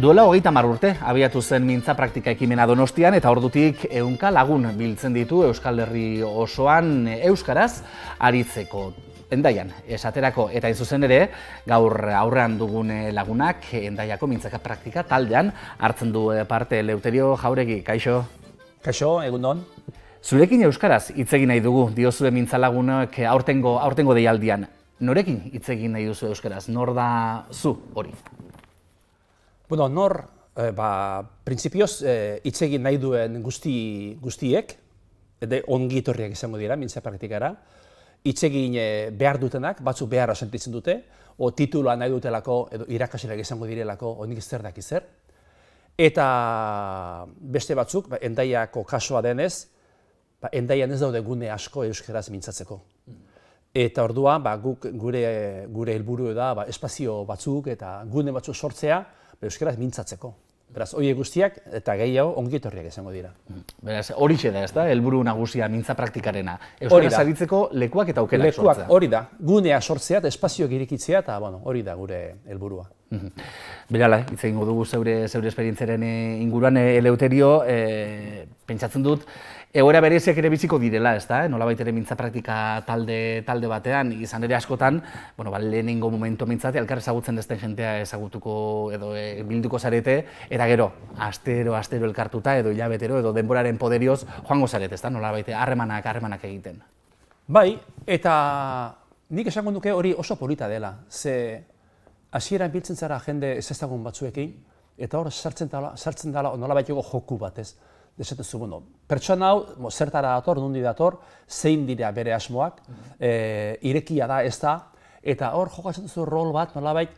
Duela 30 urte abiatu zen mintza praktika ekimena Donostian eta ordutik 100 lagun biltzen ditu Euskal Herri osoan euskaraz aritzeko. Hendaian, esaterako eta hain zuzen ere, gaur aurrean dugun lagunak Hendaiako mintzaka praktika taldean hartzen du parte. Eleuterio Jauregi, kaixo? Kaixo, egundon. Zurekin euskaraz hitz egin nahi dugu, diozue mintza lagunak aurtengo deialdian. Norekin hitz egin nahi duzu euskaraz? Nor da zu hori? Bueno, printzipioz hitz egin nahi duen guztiek, ongi etorriak izango dira mintza praktikara, hitz egin behar dutenak, batzuk beharra sentitzen dute, o titulua nahi dutelako edo irakasleak izango direlako, honik zer daki zer. Eta beste batzuk, Hendaiako kasua denez, Hendaian ez daude gune asko euskaraz mintzatzeko. Eta orduan, gure helburu da espazio batzuk eta gune batzuk sortzea euskaraz mintzatzeko. Beraz, horiek guztiak eta gehiago ongi etorriak izango dira. Beraz, horixe da, ez da, helburu nagusia mintza praktikarena. Euskaraz aritzeko lekuak eta aukerak sortzea. Hori da, gunea sortzea eta espazioak irikitzea eta hori da gure helburua. Berala, hitz egingo dugu zeure esperientziaren inguruan, Eleuterio, pentsatzen dut, egoera bereziak ere biziko direla, ez da, nolabait ere mintza praktika talde batean, izan ere askotan, lehenengo momentu mintzate, elkar ezagutzen dezten jentea ezagutuko edo bilduko zarete, eta gero, astero elkartuta edo hilabetero edo denboraren poderioz joango zarete, ez da, nolabait harremanak egiten. Bai, eta nik esango nuke hori oso polita dela, ze hasieran biltzen zara jende ezagun batzuekin, eta hor sartzen dela nolabaiteko joku batez. Desatezu, pertsona hau zertara dator, nundi dator, zein dira bere asmoak, irekia da ez da, eta hor jokatzen duzu rol bat nolabait,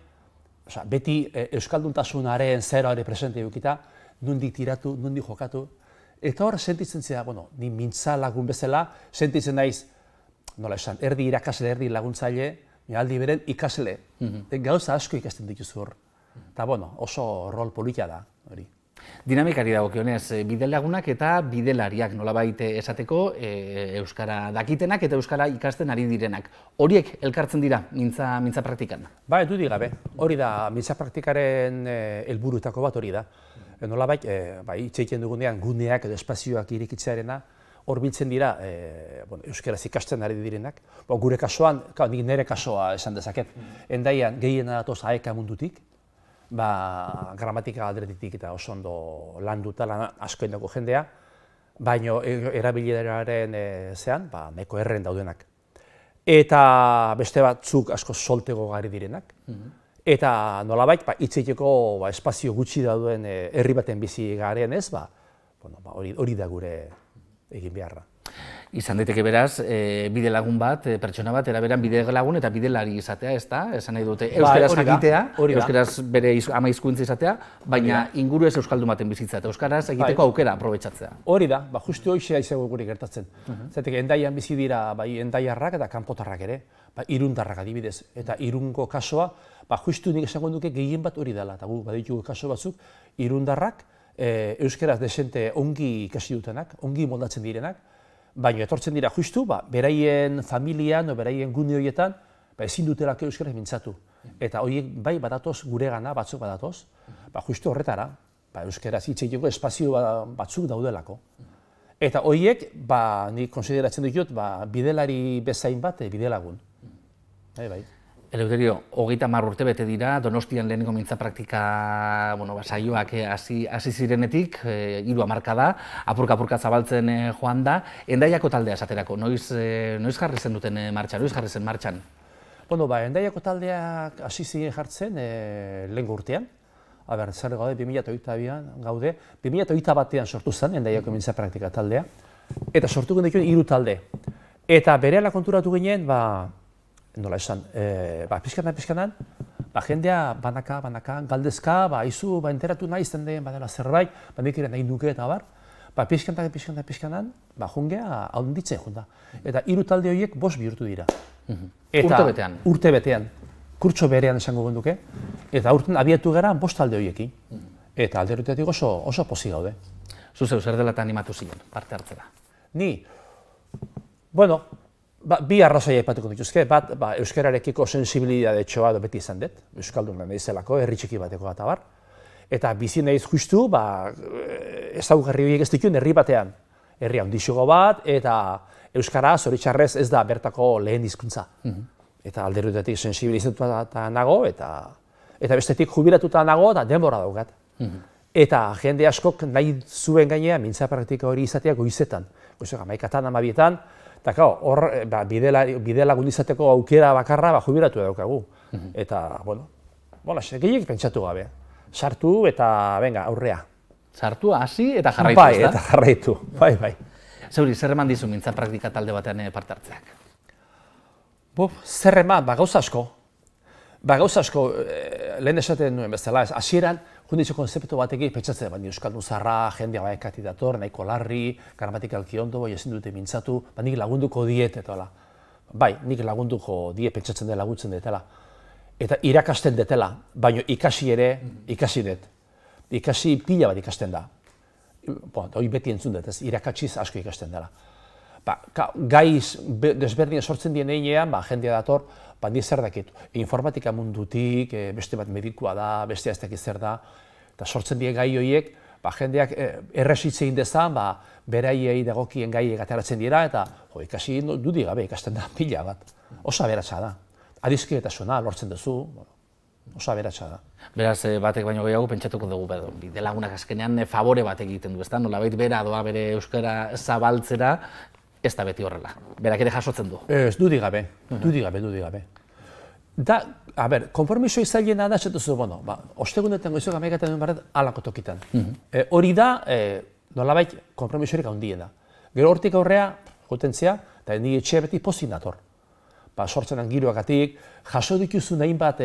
beti euskalduntasunaren zeroare presente edukita, nundik tiratu, nundik jokatu, eta hor sentitzen zera, ni mintza lagun bezala, sentitzen naiz, nola esan, erdi irakasle, erdi laguntzaile, aldi beren ikasle, gauza asko ikasten dituzu hor. Eta oso rol polita da hori. Dinamikari dagokionez, bidelagunak eta bidelariak nolabait esateko euskara dakitenak eta euskara ikasten ari direnak. Horiek elkartzen dira mintza praktikan? Ba, dudik gabe. Hori da, mintza praktikaren helburuetako bat hori da. Nolabait, hitz egiten dugunean guneak edo espazioak irekitzearena, hor biltzen dira euskaraz ikasten ari direnak. Gure kasuan, nik nire kasua esan dezaket, Hendaian gehiena datoz AEK mundutik, gramatika aldretik eta oso ondo landuta, asko indako jendea, baina erabileraren zean, nahiko erren daudenak. Eta beste batzuk asko soltego gari direnak. Eta nolabait, hitz egiteko espazio gutxi dauden herri baten bizi garen ez, hori da gure egin beharra. Izan daiteke beraz, bide lagun bat, pertsona bat, eraberan bide lagun eta bidelari izatea, ez da? Esan nahi dute, euskaraz jakitea, euskaraz bere ama hizkuntza izatea, baina inguru ez euskaldun baten bizitza eta euskaraz egiteko aukera aprobetxatzea. Hori da, justu hoxea izango guri gertatzen. Zatek, Hendaian bizi dira hendaiarrak eta kanpotarrak ere, irundarrak adibidez, eta irungo kasoa, justu nik esango duke gehien bat hori dela, eta gu baditugu kaso batzuk, irundarrak euskaraz desente ongi ikasi dutenak, ongi moldatzen direnak, baina etortzen dira justu, beraien familian o beraien gune horietan ezin dutelako euskaraz mintzatu. Eta horiek bai badatoz guregana, batzuk badatoz, justu horretara, euskaraz hitz egiteko espazio batzuk daudelako. Eta horiek, nik konsideratzen ditut, bidelari bezain bat bidelagun. Bai. Eleuterio, 30 urte bete dira, Donostian lehenengo mintza praktika saioak hasi zirenetik, 3 hamarkada, apurka zabaltzen joan da. Hendaiako taldea esaterako, noiz jarri zen duten martxan, noiz jarri zen martxan? Hendaiako taldeak hasi ziren jartzen lehengo urtean. Zer gaude, 2022an gaude. 2021an sortu zen Hendaiako mintza praktika taldea. Eta sortu genituen 3 talde. Eta berehala konturatu ginen, nola esan, pixkanan, jendea banaka, galdezka, izu, enteratu nahi izten den, badela zerbait, nik ere nahi nuke eta bar, pixkanan, jungea haunditzen junda. Eta 3 talde horiek 5 bihurtu dira. Urtebetean? Urtebetean, kurtso berean esango genduke, eta aurten abiatu gara 5 talde horiekin. Eta alderrutatik oso pozik gaude. Zuzeu, zer dela eta animatu ziren, parte hartzera? Ni, Bi arrazoi aipatuko dituzke, bat euskararekiko sensibilidade txoa beti izan dut, euskaldun nahi zelako, herri txiki bateko bat abar. Eta bizi naiz justu, ezaugarri horiek ez dituen herri batean. Herri handixogo bat, eta euskara zoritxarrez ez da bertako lehen hizkuntza. Eta alderudetatik sensibilizatuta nago, eta bestetik jubilatuta nago, eta denbora daukat. Eta jende askok nahi zuen gainean mintza praktika hori izatea goizetan. Goizeko 11etan, 12etan, eta hor bide lagun izateko aukera bakarra jubilatu daukagu. Eta, gehiagik pentsatu gabe. Sartu eta, venga, aurrea. Sartu, hasi eta jarraitu, ez da? Bai, eta jarraitu, bai. Zeuri, zer eman dizu mintza praktika talde batean parte hartzeak? Zer eman, gauza asko. Gauza asko, lehen esaten nuen bezala, hasieran junditxo konzeptu batekin pentsatzen, baina euskaldun zarra, jendea baekati dator, nahiko larri, gramatikalki ondo, ezin dute mintzatu, nik lagunduko diet, eta hola. Bai, nik lagunduko diet pentsatzen dela, laguntzen detela. Eta irakasten detela, baina ikasi ere, ikasi dut. Ikasi pila bat ikasten da. Hori beti entzun dut, irakatsiz asko ikasten dela. Gaiz desberdin sortzen dien einean, jendea dator, ni zer dakit, informatika mundutik, beste bat medikua da, bestea ez dakit zer da, eta sortzen dien gai horiek, jendeak erresitze egin dezan, beraiei dagokien gaiek ateratzen dira, eta ikasi dudik gabe ikasten da pila bat. Oso aberatsa da. Adizkidetasuna lortzen duzu, oso aberatsa da. Beraz, batek baino gehiago pentsatuko dugu, bide lagunak azkenean favore bat egiten du, ezta? Nolabait bera doa bere euskara zabaltzera, ez da beti horrela. Berak ere jasotzen du. Ez, dudik gabe. Da, konformiso izailena da, esatuzu, ostegunetan goizok 11etan duen barret alako tokitan. Hori da, nolabait, konpromisorik handiena. Gero hortik aurrea, gotentzia, eta nire etxe beti pozik nator. Sortzenan giroagatik, jaso dituzun hainbat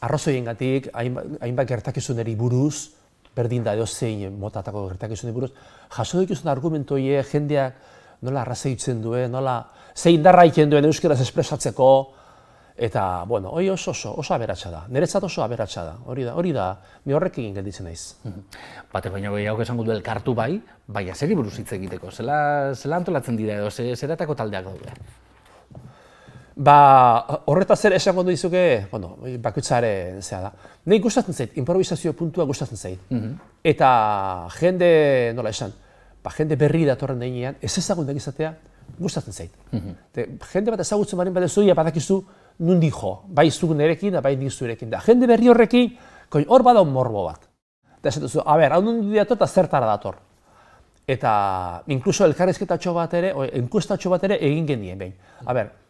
arrazoiengatik, hainbat gertakizuneri buruz, berdin da edozein motatako gertakizuneri buruz, jaso dituzun argumentoie jendeak nola arrazeitzen duen, nola zein darra egiten duen euskaraz espresatzeko, eta, hori oso aberatsa da. Niretzat oso aberatsa da, hori da, ni horrekin gelditzen naiz. Batek baino gehiago esango du elkartu bai, baina zeri buruz hitz egiteko, zela antolatzen dira edo, zeratako taldeak daude? Horretaz ere esango du dizuke, bakoitzaren zea da. Nei gustatzen zait, improvisazio puntua gustatzen zait. Eta jende, nola esan, jende berri datorren denean, ez ezagunak izatea, gustatzen zait. Jende bat ezagutzen barin badezu, badakizu nundi jo, bai zuk nerekin da bai nik zurekin da. Jende berri horrekin, hor bada morbo bat. Eta esatuzu, hau nundi dator eta zertara dator. Eta inkluso elkarrizketatxo bat ere, enkuestatxo bat ere egin genien behin.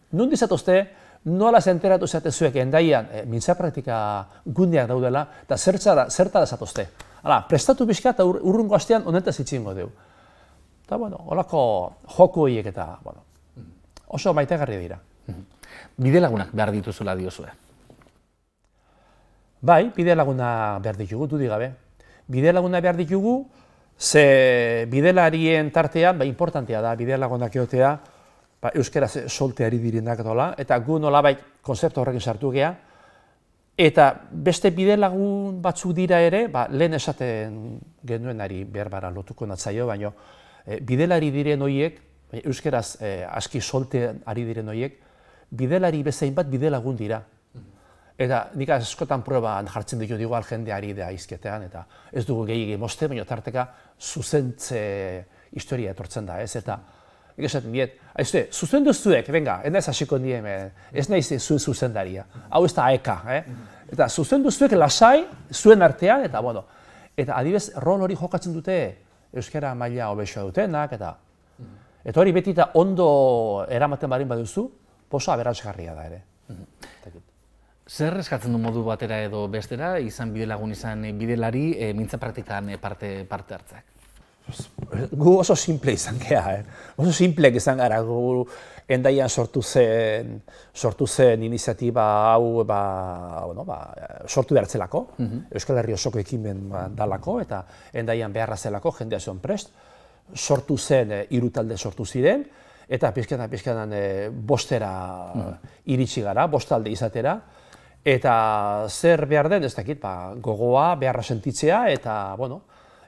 Nundi zatozte, nola zenteratu zatezuek endaian mintza praktika gundeak daudela, eta zertara zatozte. Prestatu pixka eta urrungo astean honetaz itxingo dugu. Eta, holako joku horiek eta, oso maitegarri dira. Bide lagunak behar dituzula diozue? Bai, bide laguna behar ditugu, dudik gabe. Bide laguna behar ditugu, ze bidelarien tartean, importantea da, bide lagunak egotea, euskaraz solteari direnak dola, eta gu nolabait konzeptu horrekin sartu gea, eta beste bide lagun batzuk dira ere, lehen esaten genuenari berbara lotuko natzaio, baina bidelari diren horiek, euskaraz aski soltean ari diren horiek, bidelari bezain bat bide lagun dira. Eta nik askotan proban jartzen ditu igual jendeari da izketean, eta ez dugu gehiagi moste, baina tarteka zuzentze historia etortzen da, ez? Eta nik esaten diet, zuzendu zuek, venga, ez naiz hasiko nien, ez naiz zuen zuzendaria, hau ez da aeka, eta zuzendu zuek lasai, zuen artean, eta eta adibez, rol hori jokatzen dute euskara maila hobexoa dutenak, eta hori beti eta ondo eramaten barin baduzu, poso aberatsgarria da ere. Zer eskatzen du modu batera edo bestera, izan bide lagun izan bidelari, mintza praktikan parte hartzeak? Gu oso simple izan gea, oso simpleak izan gara, gu endaian sortu zen iniziatiba hau sortu behartzelako, Euskal Herri osoko ekimen dalako, eta endaian beharra zelako, jendea zion prest, sortu zen 3 talde sortu ziren, eta pizketan bostera iritsi gara, 5 talde izatera, eta zer behar den, ez dakit, gogoa, beharra sentitzea,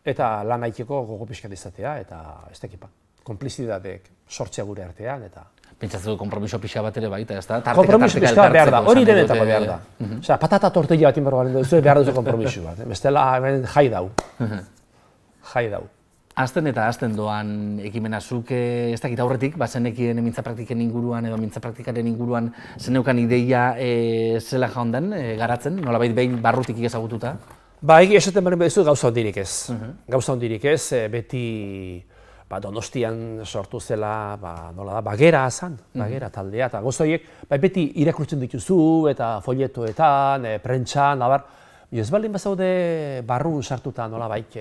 eta lan haiteko gogo pixkat izatea, eta ez dakit, konplizidadeek sortzea gure artean, eta... Pentsatzu konpromiso pixa bat ere baita, ez da? Kompromiso pixka behar da, hori denetako behar da. Osea, patata tortilla bat inbar balen duzu, behar duzu kompromiso bat. Bestela, hemen jai dau. Jai dau. Azten eta azten doan ekimena zuk, ez dakit aurretik, zenekien mintza praktiken inguruan edo mintza praktikaren inguruan zeneukan ideia zela jaundan garatzen, nolabait behin barrutik ezagututa? Ba, egi esaten baren behizu gauza hondirik ez. Gauza hondirik ez, beti Donostian sortu zela, nola da, bagera zan, bagera taldea, eta gauza horiek beti irakurtzen dituzu eta folletoetan, prentxan, abar. Ez baldin bazaude barrun sartuta nolabait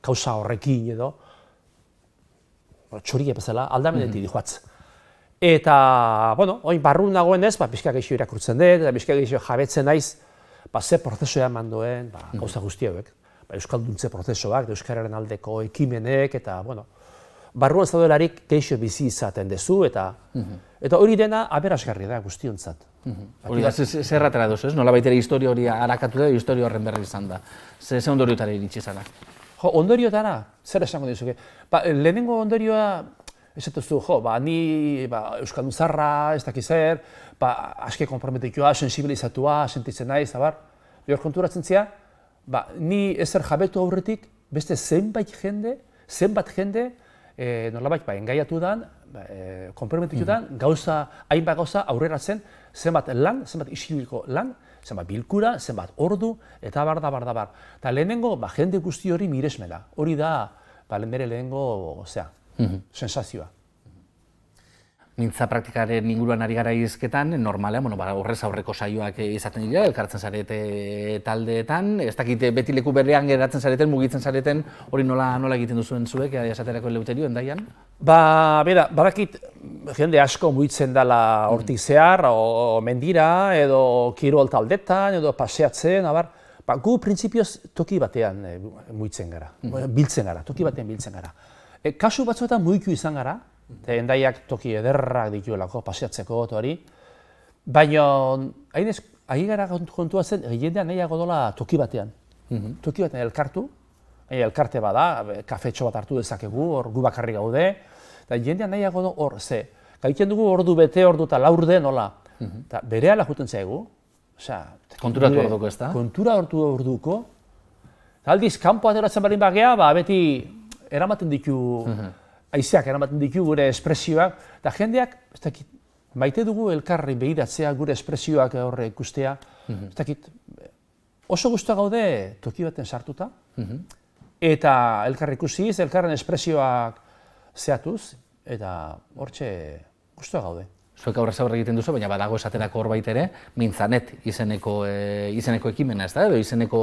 kauza horrekin edo, txorik bezala aldamenetik dihoatz. Eta, bueno, oin barrun nagoenez, pixka gehiago irakurtzen dut, eta pixka gehiago jabetzen naiz, ze prozesoa eman duen, gauza guzti hauek. Euskalduntze prozesoak, euskararen aldeko ekimenek, eta, bueno, barruan zaudelarik gehiago bizi izaten dezu, eta hori dena aberasgarri da guztiontzat. Hori da, zer atera duzu, ez? Nolabait ere historia hori harakatu da, historia horren berri izan da. Ze ondoriotara iritsi zara? Jo, ondoriotara, zer esango dizuke? Lehenengo ondorioa, esatuzu, ni euskaldun zarra, ez dakiz zer, aske konprometikua, sensibilizatua, sentitzen naiz, abar. Hor konturatzen zia, ni ezer jabetu aurretik, beste zenbat jende, nolabait engaiatu dan, konprometitu dan, hainbat gauza aurreratzen, zenbat lan, zenbat isiliko lan, zenbat bilkura, zenbat ordu, eta bar. Eta lehenengo, jende guzti hori miresmena. Hori da, bere lehenengo, sensazioa. Mintza praktikaren inguruan ari gara izketan, normalean, horrez aurreko saioak izaten dira, elkartzen zarete taldeetan, ez dakit beti leku berrean geratzen zareten, mugitzen zareten, hori nola egiten duzuen zuek, esaterako Eleuterio, endaian? Badakit jende asko mugitzen dela hortik zehar, o mendira, edo kirol taldetan, edo paseatzen, gu printzipioz toki batean mugitzen gara, toki batean biltzen gara. Kasu batzuetan mugitu izan gara, endaiak toki ederrak dituelako, paseatzeko eta hori. Baina, ari gara kontua zen, jendean nahiago dola toki batean. Toki batean elkartu, elkarte bada, kafetxo bat hartu dezakegu, hor gu bakarri gaude. Eta jendean nahiago do hor, gaiten dugu ordu bete, ordu eta laurde nola. Berehala juten zaigu. Konturatu orduko ez da? Konturatu orduko. Aldiz, kanpo ateratzen balin bagea, beti eramaten ditu, haizeak eramaten ditu gure espresioak, eta jendeak, ez dakit, maite dugu elkarri behiratzea gure espresioak horre ikustea, ez dakit, oso guztua gaude toki baten sartuta, eta elkarri ikusiz, elkarren espresioak zehatuz, eta hortxe guztua gaude. Zuek aurrez aurre egiten duzu, baina badago esaterako horbait ere, Mintzanet izeneko ekimena, ez da? Edo izeneko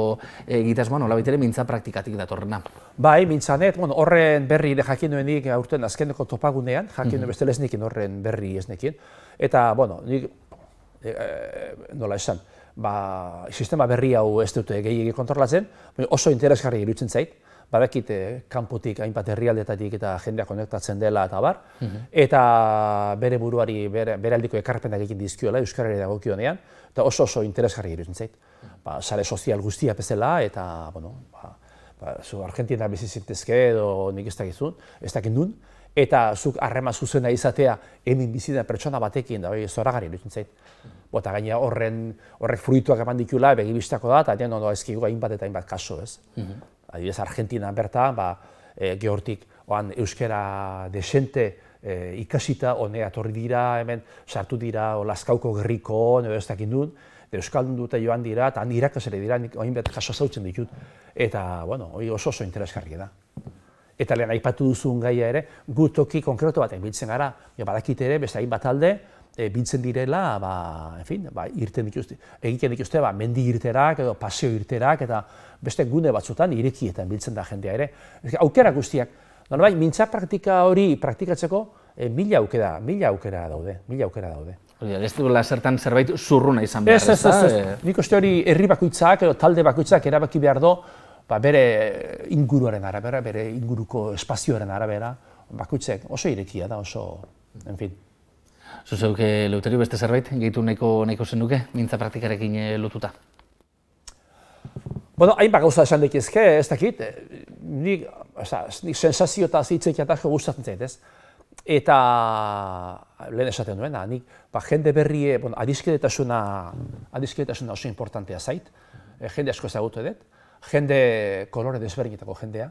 egitasmoa nolabait ere mintza praktikatik datorrena. Bai, Mintzanet, horren berri jakin nuenik aurten azkeneko topagunean, jakin nuen bestela ez nekin horren berri ez nekin. Eta, nik, nola esan, sistema berri hau ez dute gehiagi kontrolatzen, oso interesgarri iruditzen zait. Badakit kanpotik, hainbat herrialdetatik eta jendea konektatzen dela eta bar. Eta bere buruari, bere aldiko ekarpenak egin dizkiola, euskarari dagokionean, eta oso interesgarri iruditzen zait. Sare sozial guztia bezala, eta, zu Argentina bizi zintezke edo nik ez dakit nun, eta zuk harrema zuzena izatea hemen bizi den pertsona batekin, da zoragarri iruditzen zait. Eta gaina horrek fruituak eman dikula, begibistako da, eta ondo ezkigu hainbat eta hainbat kaso, ez? Adibidez, Argentina bertan, gehortik euskara desente ikasita, honea etorri dira, hemen sartu dira, Lazkauko gerriko, edo ez dakit nun, euskaldun dute joan dira, eta han irakasle dira, hainbat kaso zautzen ditut. Eta, hori oso interesgarria da. Eta lehen aipatu duzun gaia ere, gu toki konkretu baten biltzen gara, badakit ere, beste hainbat alde, biltzen direla, irten dituzte, egiten dituzte, mendi irterak edo paseo irterak, eta beste gune batzutan irekietan biltzen da jendea ere. Aukera guztiak, mintza praktika hori praktikatzeko, mila aukera daude. Ez duela zertan zerbait zurruna izan behar, ez da? Nik uste hori herri bakoitzak edo talde bakoitzak erabaki behar do, bere inguruaren arabera, bere inguruko espazioaren arabera, bakoitzek oso irekia da, oso, en fin. Zuzeuk, Eleuterio, beste zerbait, gehitu nahiko zenuke, mintza praktikarekin lotuta? Hainbat gauza esan daitezke, ez dakit, nik sensazio eta zitzeiak asko gustatzen zait, ez? Eta lehen esaten duena, nik jende berrie, adiskidetasuna oso importantea zait, jende asko ezagutu dut, jende kolore desberdinetako jendea,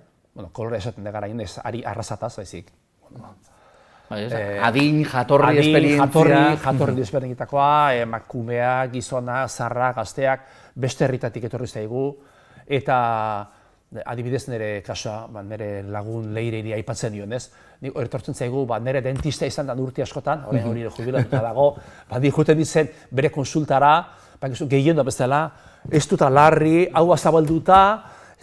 kolore esaten da gara inez, ari arrazataz, baizik. Adin, jatorri, esperientzia. Jatorri desberdinetakoa, emakumea, gizona, zarra, gazteak, beste herritatik etorri zaigu, eta adibidez nire kasua, nire lagun Leireri aipatzen dion, ez? Nik etortzen zaigu, nire dentista izan da urte askotan, hori jubilatuta dago, nik juten ditzen bere konsultara, gehien da bezala, ez duta larri, hau azabalduta,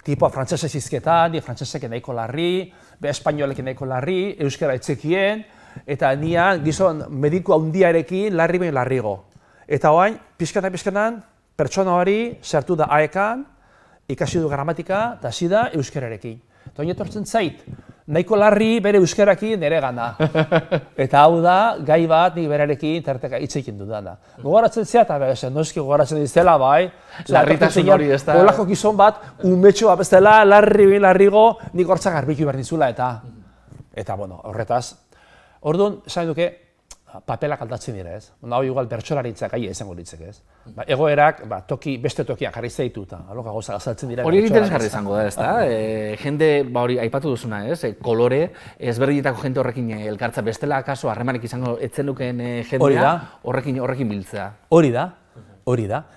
tipoa frantzesez izketan, frantzesek nahiko larri, espainolek nahiko larri, euskara etzekien, eta nian gizon mediku handiarekin larri behin larrigo. Eta orain, pizkanan, pertsona hori sartu da AEK-an, ikasi du gramatika, eta hasi da euskararekin. Eta hori etortzen zait, nahiko larri bere euskararekin nire gana. Eta hau da, gai bat nik berarekin tarteka hitz egin dudana. Gogoratzen zea, eta noski gogoratzen dizela, bai. Larritasun hori, ez da? Olako gizon bat, umetxoa bezala, larrigo, nik hortzak garbiku behar dizula, eta bueno, horretaz. Orduan, esan duke, papelak aldatzen dira, ez? Hau igual bertsolaritzak gai izango litzek, ez? Egoerak, beste tokiak jarri zaitu eta aloka gauza azaltzen dira. Hori interesgarri izango da, ez da? Jende, hori aipatu duzuna, ez? Kolore, ezberdinetako jende horrekin elkartza, bestela kaso harremanik izango etzen duken jendea horrekin biltzea. Hori da.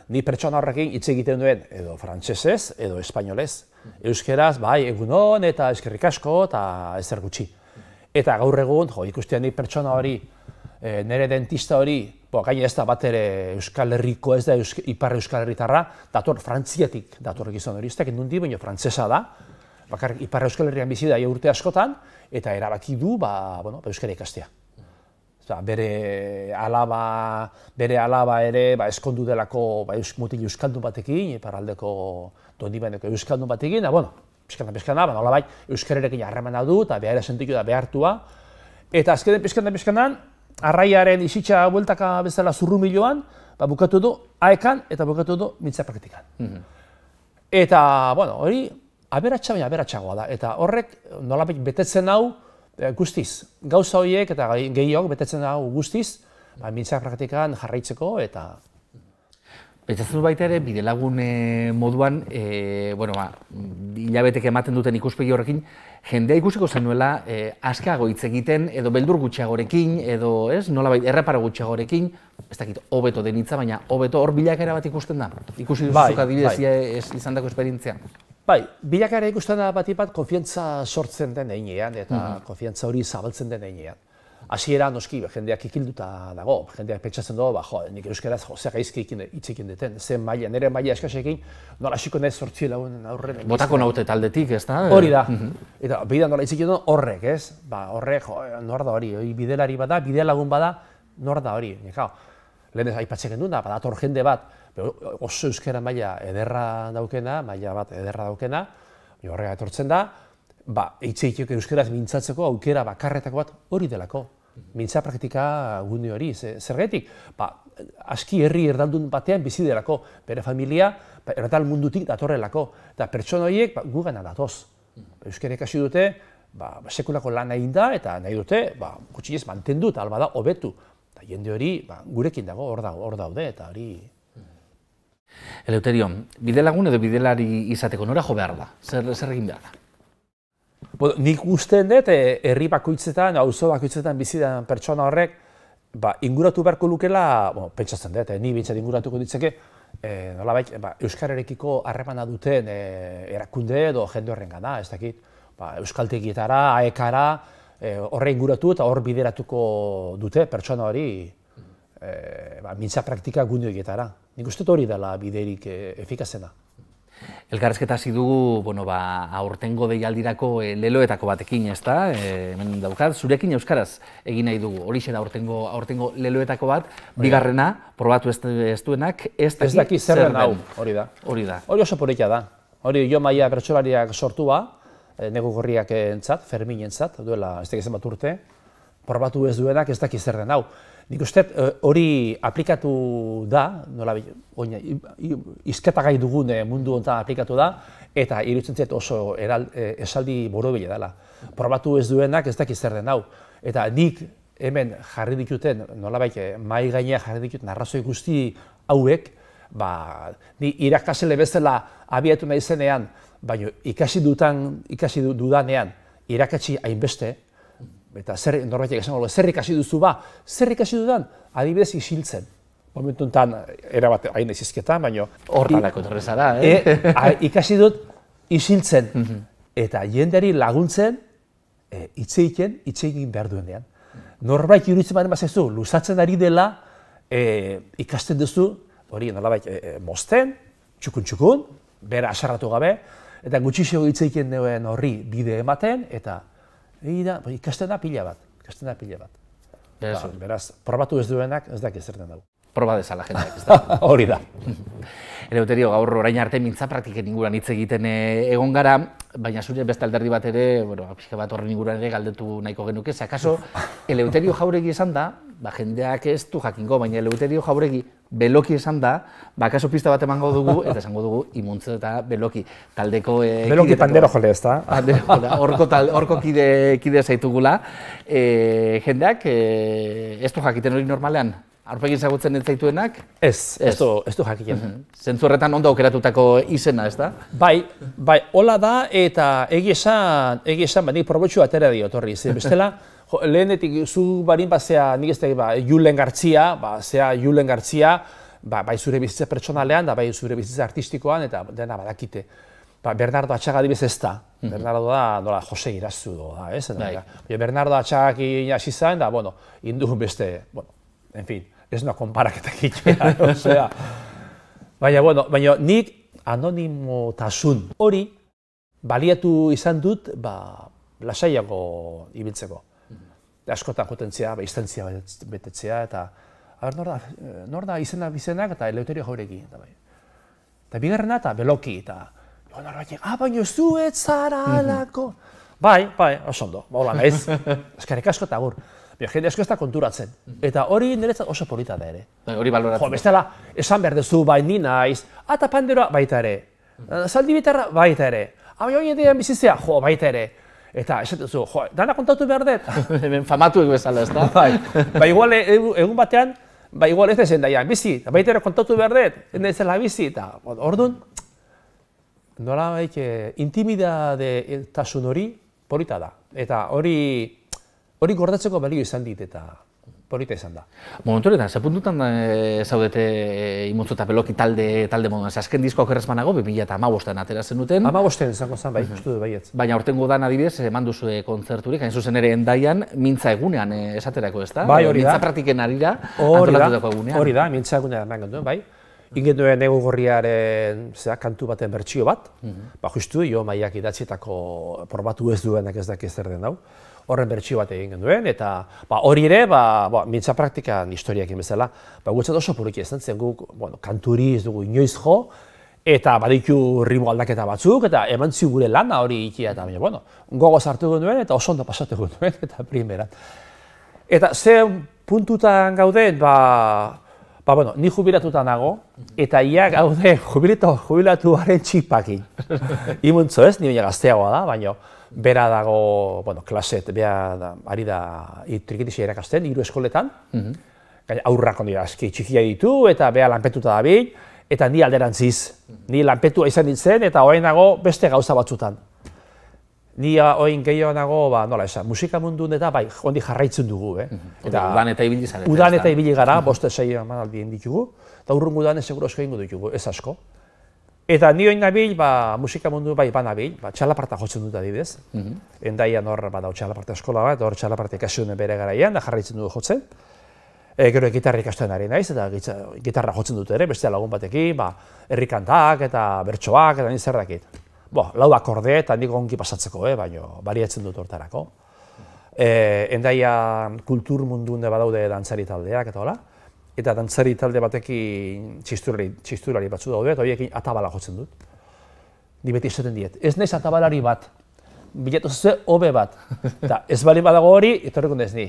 Ni pertsona horrekin hitz egiten duen edo frantsesez edo espainolez. Euskeraz, bai, egunon eta eskerrik asko eta ezer gutxi. Eta gaur egun, ikustean ni pertsona hori, nire dentista hori, gaina ez da bat ere Euskal Herriko, ez da Ipar Euskal Herritarra, dator Frantziatik dator gizon hori, ez da kendundi, baina frantzesa da, bakarrik Ipar Euskal Herrian bizi da urte askotan, eta erabaki du euskara ikastea. Bere alaba ere eskondu delako mutil euskaldun batekin, iparraldeko dondibaneko euskaldun batekin, pizkana, nolabait euskararekin harremana du eta behar sentitu da behartua. Eta azkenen pizkanan, arraiaren izitza bueltaka bezala zurrumiloan, bukatu du AEK-an eta bukatu du mintza praktikan. Eta, hori aberatsa baina aberatsagoa da. Eta horrek nolabait betetzen hau guztiz. Gauza horiek eta gehiago betetzen hau guztiz, mintza praktikan jarraitzeko eta... Pentsatzen du baita ere, bidelagun moduan, hilabetek ematen duten ikuspegi horrekin, jendea ikusiko zenuela askeago hitz egiten, edo beldur gutxiagorekin, edo nolabait erreparo gutxiagorekin, ez dakit, hobeto denitza, baina hobeto hor bilakaera bat ikusten da? Ikusi duzuzuk adibidez izandako esperientzia? Bai, bilakaera ikusten da bat konfiantza sortzen den heinean, eta konfiantza hori zabaltzen den heinean. Hasiera noski, jendeak ikilduta dago, jendeak pentsatzen dugu, nik euskaraz zeak aizki hitz egin duten, nire maila eskasekin, nola hasiko nahi 8 lagunen aurren. Botako naute taldetik, ez da? Hori da, eta bidean nola hitz egin duen horrek, ez? Horrek, nor da hori, bidelari bada, bidelagun bada, nor da hori. Lehen ez aipatzen duen, badator jende bat, oso euskara maila ederra daukena, horrega etortzen da, hitz egiteko euskaraz mintzatzeko aukera bakarretako bat hori delako. Mintza praktika gune hori, zergatik? Aski herri erdaldun batean bizi delako, bere familia erdal mundutik datorrelako, eta pertsona horiek gugana datoz. Euskara ikasi dute, sekulako lan egin da, eta nahi dute, gutxienez mantendu eta albada hobetu. Jende hori gurekin dago, hor daude, eta hori... Eleuterio, bidelagun edo bidelari izateko nora jo behar da? Zer egin behar da? Nik usten dut, herri bakoitzetan, auzo bakoitzetan bizi den pertsona horrek, inguratu beharko lukela, pentsatzen dut, ni bintzat inguratuko ditzeke, nolabait, euskararekiko harremana duten erakunde edo jende horren gana, ez dakit, euskaltegietara, AEK-ara, horre inguratu eta hor bideratuko dute pertsona hori mintza praktika gune horietara. Nik uste hori dela biderik efikazena. Elkarrezketa hasi dugu, aurtengo deialdirako leloetako batekin, ez da? Hemen daukat, zurekin euskaraz egin nahi dugu. Horixe da aurtengo leloetako bat, bigarrena, probatu ez duenak, ez daki zer den hau, hori da. Hori oso polita da. Hori Jo Maia bertsolariak sortua, Nego Gorriak entzat, Fermin entzat, duela ez dakizen bat urte, probatu ez duenak ez daki zer den hau. Nik uste hori aplikatu da, izketagai dugun mundu honetan aplikatu da, eta iruditzen zait oso esaldi borobila dela. Probatu ez duenak ez daki zer den hau. Eta nik hemen jarri dituten, nolabait mahai gainean jarri dituten arrazoi guzti hauek, ni irakasle bezala abiatu nahi zenean, baina ikasi dudanean irakatsi hainbeste, eta norbaitek esango, zer ikasi duzu zer ikasi dudan, adibidez isiltzen. Momentu enten, erabat hain ezizketan, baina... Hortalako torrezara, ikasi dut isiltzen, eta jendeari laguntzen, hitz egin behar duenean. Norbait iruditzen baren bazezu, luzatzen ari dela, ikasten duzu, hori nolabait mozten, txukun, bera asarratu gabe, eta gutxixo hitz egiten duen horri bide ematen, eta ikasten da pila bat. Beraz, probatu ez duenak ez dakit zer den dago. Proba dezala jendeak, ez da? Hori da. Eleuterio, gaur orain arte mintza praktiken inguruan hitz egiten egon gara, baina zure beste alderdi bat ere, pixka bat horren inguruan ere galdetu nahiko genuke, ze akaso Eleuterio Jauregi esan da, jendeak ez du jakingo, baina Eleuterio Jauregi Beloki esan da, akaso pista bat emango dugu, eta esango dugu Imuntze eta Beloki taldeko... Beloki pandero jole ez da. Horko kide zaitugula. Jendeak ez du jakiten hori normalean? Aurpegin zagutzen ez zaituenak? Ez du jakiten. Zentzu horretan ondo aukeratutako izena, ez da? Bai, hola da, eta egi esan, nik probotxu atera diot horri. Bestela, lehenetik zu barin bazea, nik ez da, Julen Gartzia, Julen Gartzia, bai zure bizitza pertsonalean, da bai zure bizitza artistikoan, eta dena badakite. Bernardo Atxaga adibidez ez da. Bernardo da, nola, Jose Irazu da, ez? Bernardo Atxagak hasi zen, da, induen beste, en fin, ez no konparaketak itea, osea. Baina nik anonimotasun hori baliatu izan dut lasaiago ibiltzeko. Askotan jotentzea, instantzia betetzea, eta nor da izenak eta Eleuterio Jauregi. Eta bigarrena eta Beloki, eta norbaitek, baina zu ez zara alako. Bai, oso ondo, hola naiz, eskerrik asko eta agur. Jende asko ez da konturatzen, eta hori niretzat oso polita da ere. Hori baloratzen. Bestela, esan behar duzu, ni naiz, eta panderoa baita ere, zaldi bitarra baita ere, hori edean bizitzea, baita ere. Eta esan duzu, dana kontatu behar dut. Hemen famatuek bezala, ez da? Igual egun batean, igual ez dezen daian bizi, baita ere kontatu behar dut, ez dezela bizi, eta orduan, nola intimidade tasun hori polita da. Eta hori gordatzeko balio izan dit eta polita izan da. Momentu horretan, ze puntutan zaudete Imuntze eta Beloki talde moduan? Azken diskoak errezmanago, 2015an atera zenuten. 15an izango zen, bai, uste du baietz. Baina aurtengo dan adibidez, eman duzue kontzerturik, hain zuzen ere Hendaian, mintza egunean esaterako, ez da? Bai, hori da. Mintza praktiken arira antolatutako egunean. Hori da, mintza egunean eman genduen, bai. Ingen duen Ego Gorriaren kantu baten bertsio bat, justu jo maiak idatzietako probatu ez duenak ez dakiz zer den dau. Horren bertsio bat egin genduen, eta hori ere, mintza praktikan historiakin bezala, gutzat oso poliki ez zen guk, kanturi ez dugu inoiz jo, eta baditu ritmo aldaketa batzuk, eta eman gure lana hori ikia, eta baina, gogoz hartu genduen, eta oso ondo pasatu genduen, eta primeran. Eta ze puntutan gauden, ni jubilatuta nago, eta ia gaude jubilatuaren txipakin. Imuntzo ez, ni baina gazteagoa da, baina bera dago, klaset, ari da trikitixia erakasten, 3 eskoletan. Aurrak ondira aski txikia ditu, eta bera lanpetuta dabil, eta ni alderantziz. Ni lanpetua izan ditzen, eta orain nago beste gauza batzutan. Ni orain gehiago nago, musika mundun eta ondi jarraitzen dugu. Udan eta ibili zarete. Udan eta ibili gara, 5-6 emanaldien ditugu, eta urrungo udan seguro asko egingo ditugu, ez asko. Eta ni orain nabil, musika mundu banabil, txalaparta jotzen dut adibidez. Hendaian hor txalaparta eskola bat, hor txalaparta ikasune bere garaian, da jarraitzen dugu jotzen. Gero gitarra ikasten ari naiz, eta gitarra jotzen dut ere, beste lagun batekin, herrikantak eta bertsoak, eta zer dakit. 4 akorde eta nik ongi pasatzeko, baina baliatzen dut hortarako. Hendaia kultur mundun badaude dantzari taldeak eta hola. Eta dantzari talde batekin txisturari batzu daude, eta horiekin atabala jotzen dut. Ni beti esaten diet, ez naiz atabalari bat, bilatu zuzue hobe bat. Eta ez bali badago hori, etorriko ez ni.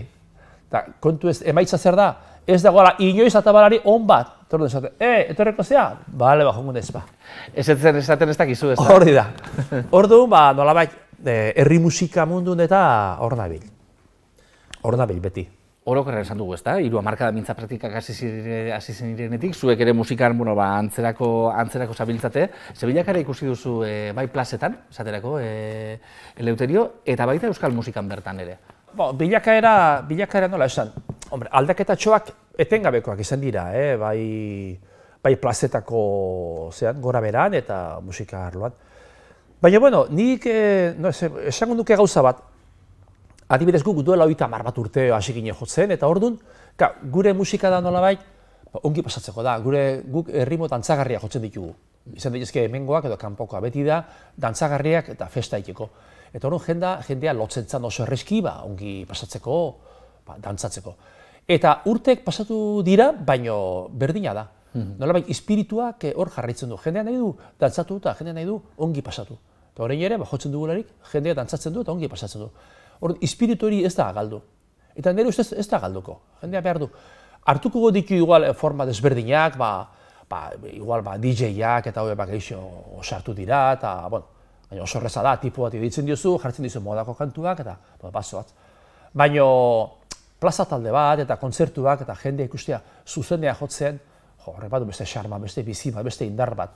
Eta kontu ez, emaitza zer da, ez dagoela inoiz atabalari on bat. Etorriko zea? Bale, jongo nez, Ez esaten ez dakizu ez da? Hori da. Orduan, nolabait, herri musika mundun eta hor nabil. Hor nabil beti. orokorrean esan dugu, ezta? 3 hamarkada mintza praktikak hasi zirenetik, zuek ere musikan, bueno, ba, antzerako zabiltzate. Ze bilakaera ikusi duzu bai plazetan, esaterako, Eleuterio, eta baita euskal musikan bertan ere. Bilakaera nola esan. Hombre, aldaketatxoak etengabekoak izan dira, bai plazetako gora beran eta musika arloan. Baina, bueno, nik esango nuke gauza bat, adibidez guk duela 30 bat urte hasi ginen jotzen, eta orduan, gure musika da nolabait, ongi pasatzeko da, guk erritmo dantzagarriak jotzen ditugu. Izan daitezke hemengoak edo kanpokoa, beti da dantzagarriak eta festa egiteko. Eta orduan jendea lotzen zan oso erreski, ongi pasatzeko, dantzatzeko. Eta urtek pasatu dira, baino berdina da. Nolabait, espirituak hor jarraitzen du. Jendea nahi du dantzatu eta jendea nahi du ongi pasatu. Eta orain ere, jotzen dugularik, jendea dantzatzen du eta ongi pasatzen du. Orduan, espiritu hori ez da galdu. Eta nire ustez ez da galduko. Jendea behar du. Hartuko ditu igual forma desberdinak, igual DJ-ak eta hori geixo osartu dira, eta, bueno, oso horreza da, tipu bat ditzen diozu, jartzen dizu modako kantuak, eta basoat. Baina plaza talde bat, eta kontzertuak, eta jendea ikustea zuzenea jotzen, horre bat, beste xarma, beste bizi bat, beste indar bat.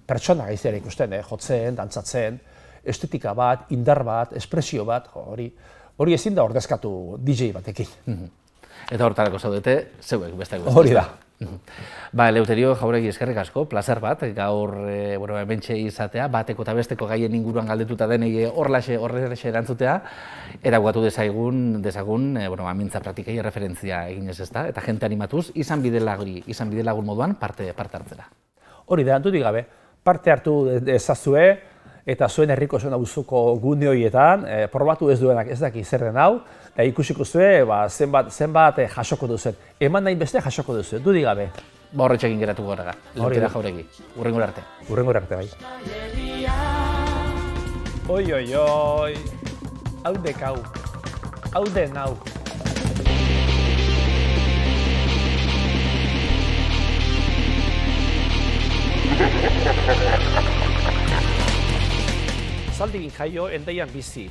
Pertsona gaizera ikusten, jotzen, dantzatzen, estetika bat, indar bat, espresio bat, hori ezin da ordezkatu DJ batekin. Eta hortarako zaudete, zeuek beste guzti. Hori da. Eleuterio Jauregi eskerrik asko, plazer bat, gaur hementxe izatea, bateko eta besteko gaien inguruan galdetuta denei horrelaxe erantzutea, eta gugatu dezagun, mintza praktikei referentzia eginez ezta, eta jente animatuz, izan bidelagun moduan parte hartzera. Hori da, dudik gabe, parte hartu ezazue, eta zuen herriko zuen auzuko gune horietan, probatu ez duenak ez daki zer den hau, ikusiko zuen zenbat jasoko duzen. Eman nahi beste jasoko duzen, dudik gabe. Horretxekin geratu gorega, Eleuterio Jauregi. Hurrengora arte. Hurrengora arte, bai. Oi, hau dekau, hau den hau. Zaldigin jaio, endaian bizi.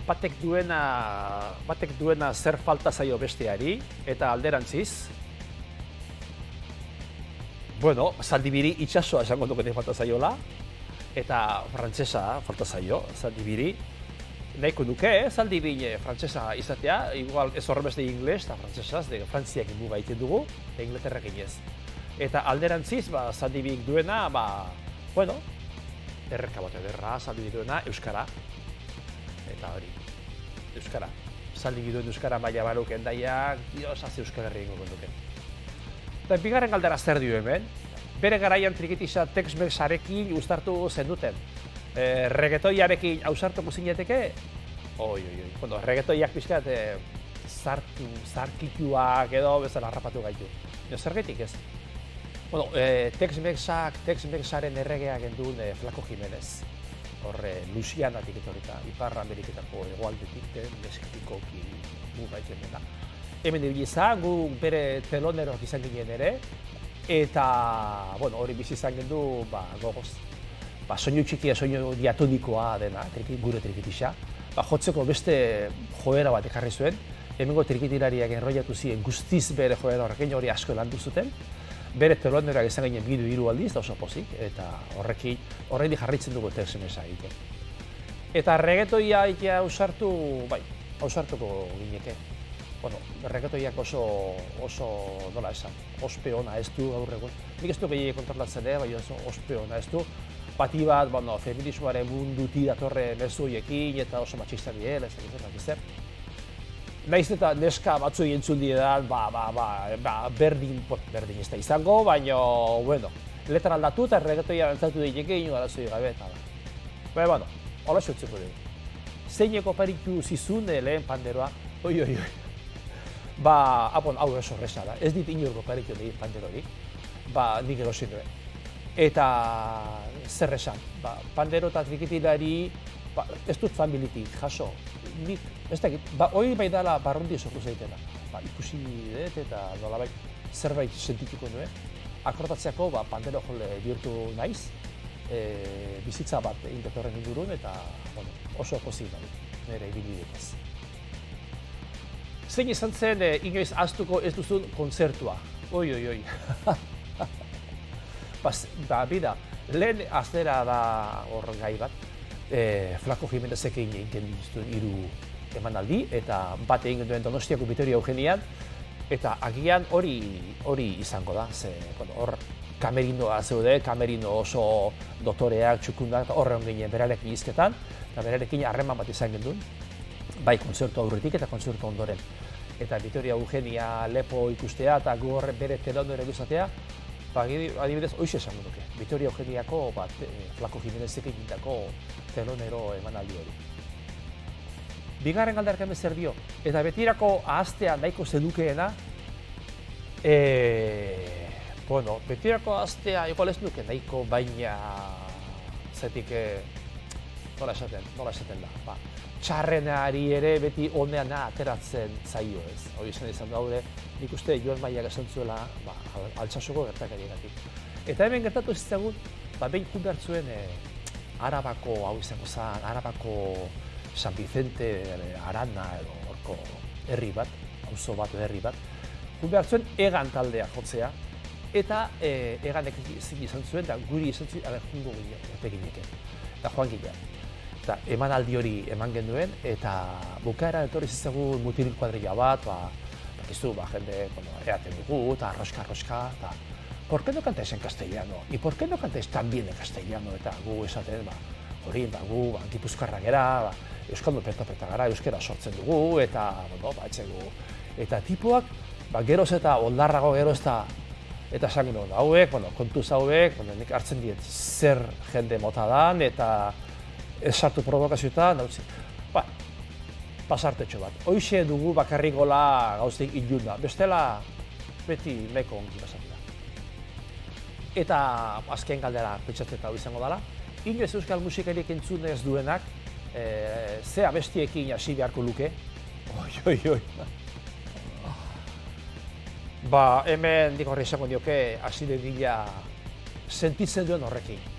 Batek duena zer falta zaio besteari, eta alderantziz. Bueno, Zaldibiri itxasoa esango dukete falta zaiola, eta frantsesa falta zaio, Zaldibiri. Nahiko nuke, Zaldibiri frantsesa izatea, igual ez horren beste ingles eta frantsesaz, Frantziak ingu gaiten dugu, Inglaterrak inez. Eta alderantziz, Zaldibirik duena, bueno, erreka bat ederra, Zaldibirik duena, euskara. Eta hori, euskara. Zaldibirik duen euskara maila baruk endaiak, dios, hazi euskal herri ingo duke. Eta bigarren galdera zer dio hemen, bere garaian trikitisa Tex-Mexarekin uztartu zenduten. Reggaetoiarekin ausartuko zineteke? Bueno, reggaetoiak pixkat zarkituak edo bezala harrapatu gaitu. Zergatik ez? Bueno, Tex-Mexaren erregea gendun Flaco Jimenez. Horre, Luisianatik etorrita, Ipar Ameriketako hegoaldetik, Mexikoki gaitzen dena. Hemen ibili izan, gu bere teloneroak izan ginen ere, eta, bueno, hori bizi izan gendu, gogoz. Soinu txikia, soinu diatonikoa dena, gure trikitisa. Jotzeko beste joera bat ekarri zuen, hemengo trikitilariak enroiatu ziren guztiz bere joera horrekin hori asko landu zuten. Bere teloneroak izan ginen 2-3 aldiz, da oso pozik, eta horrekin jarritzen dugu Tex-Mexa egiten. Eta reggaetoia ausartuko gineke. Bueno, reggaetoiak oso nola esan, ospe ona ez du gaur egun. Nik ez du gehiagik kontrolatzen, baina ospe ona ez du. Bati bat, feminismoaren munduti datorre mezu horiekin eta oso matxista diela, ez da zer. Naiz eta neska batzu entzun diredan, berdin ez da izango, baina, bueno, letra aldatu eta reggaetoia dantzatu daiteke ino arazoi gabe eta bueno, hola xotzeko dugu. Zeineko paritu zizun lehen panderoa, oi. Hau oso horreza da, ez dit inorko paritu lehen panderorik, nik erosin duen. Eta zer esan, pandero eta trikitilari, ez dut familitik jaso, nik, ez dakit, hori bai dala barrundi esoko zeitela. Ikusi dut eta nolabait zerbait sentituko nuen. Akordatzeako pandero jole bihurtu naiz, bizitza bat egin horren ingurun eta oso pozik nire ibilbidez. zein izan zen inoiz ahaztuko ez duzun kontzertua. Oi. Bida, lehen aztera da hor gai bat. Flaco Jimenezek egin dituzten 3 emanaldi, eta bat egin duen Donostiako Vitoria Eugenian, eta agian hori izango da, ze hor kamerinoa zeude, kamerino oso dotoreak, txukundak, horre ginen berarekin izketan, eta berarekin harreman bat izan gendun, bai kontzertu aurretik eta kontzertu ondoren. Eta Vitoria Eugenia lepo ikustea eta gu horre bere telonero izatea, adibidez, hoize esango duke. Vitoria Eugeniako Flaco Jimenezek egindako telonero emanaldi hori. Bigarren galderak zer dio, eta betirako ahaztea nahiko zenukeena, betirako ahaztea igual ez nuke nahiko, baina zetik, nola esaten da, txarrenari ere beti oneana ateratzen zaio ez. Hori izan daude, nik uste Joan Maiak esan zuela Altsasoko gertakariagatik. Eta hemen gertatu ez zagun, behin jun behar zuen Arabako, hau izango zen, Arabako San Vicente, Arana edo horko herri bat, auzo bat edo herri bat, jun behar zuen Egan taldea jotzea, eta Eganek izan zuen, eta guri izan zuen, jungo ginean, eta joan ginean. Eta emanaldi hori eman genduen, eta bukaera etorri zizagun mutil kuadrilla bat, bakizu, jende eaten dugu, eta arroska, eta ¿por qué no cantáis en castellano? ¿Y por qué no cantáis tan bien en castellano? Eta gu esaten, hori, gu, Gipuzkoarrak gara, euskaldun peta gara, euskera sortzen dugu, eta, etxegu. Eta tipuak, geroz eta oldarrago geroz eta esan genuen hauek, kontuz hauek, nik hartzen diet zer jende mota dan, eta ez sartu provokazioetan, pasartetxo bat. Hoixe dugu bakarrik gola gauzik ilunda, bestela beti meko ongi pasatu da. Eta azken galdera pentsatzeta hau izango dela, inoiz euskal musikarik entzun ez duenak, ze abestiekin hasi beharko luke. Oi. Hemen dik horri izango dioke, hasi dedila sentitzen duen horrekin.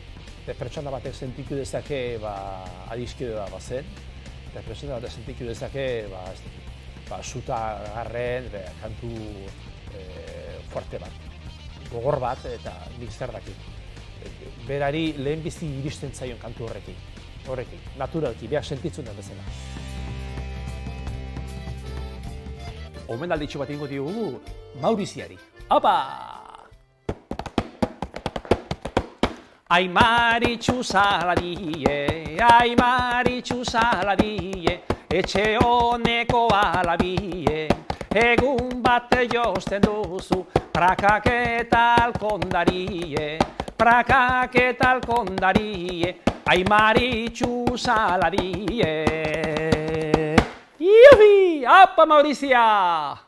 Pertsona batek sentiku dezake adiskidea bazen, eta pertsona batek sentiku dezake suta garren, kantu fuerte bat, gogor bat, eta nik zer dakit. Berari lehenbizi iristen zaion kantu horrekin, naturalki, behar sentitzen den bezala. Omenalditxo bat ingo diogu Mauriziari. Apa! Ai Maritxu Saladie, etxe honeko alabie, egun bat josten duzu, prakak eta alkondarie, ai Maritxu Saladie. Iuhi! Apa Maurizia!